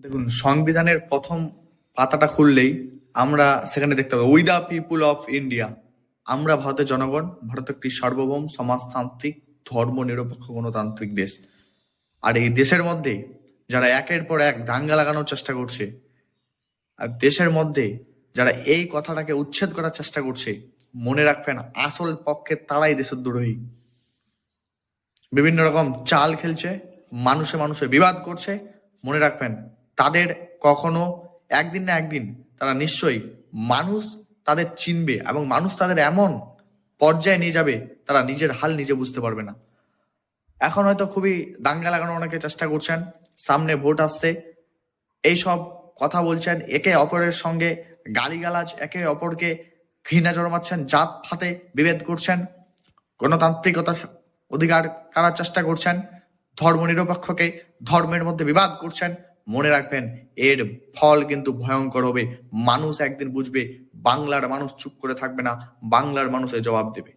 দেখুন, সংবিধানের প্রথম পাতাটা খুললেই আমরা সেখানে দেখতে পাবো we the people of India. আমরা ভারতের জনগণ, ভারত একটি সার্বভৌম সমাজতান্ত্রিক ধর্ম নিরপেক্ষ গণতান্ত্রিক দেশ। আর এই দেশের মধ্যে যারা একের পর এক দাঙ্গা লাগানোর চেষ্টা করছে, আর দেশের মধ্যে যারা এই কথাটাকে উচ্ছেদ করার চেষ্টা করছে, মনে রাখবেন আসল পক্ষে তারাই দেশদ্রোহী। বিভিন্ন রকম চাল খেলছে, মানুষে মানুষে বিবাদ করছে। মনে রাখবেন তাদের কখনো একদিন না একদিন তারা নিশ্চয়ই মানুষ তাদের চিনবে এবং মানুষ তাদের এমন পর্যায়ে নিয়ে যাবে তারা নিজের হাল নিজে বুঝতে পারবে না। এখন হয়তো খুবই দাঙ্গা লাগানোর অনেকে চেষ্টা করছেন, সামনে ভোট আসছে, এইসব কথা বলছেন, একে অপরের সঙ্গে গালিগালাজ, একে অপরকে ঘৃণা জন্মাচ্ছেন, জাত ফাতে বিভেদ করছেন, গণতান্ত্রিকতা অধিকার কারার চেষ্টা করছেন, ধর্ম নিরপেক্ষকে ধর্মের মধ্যে বিবাদ করছেন। মনে রাখবেন এর ফল কিন্তু ভয়ঙ্কর হবে। মানুষ একদিন বুঝবে, বাংলার মানুষ চুপ করে থাকবে না, বাংলার মানুষ এর জবাব দেবে।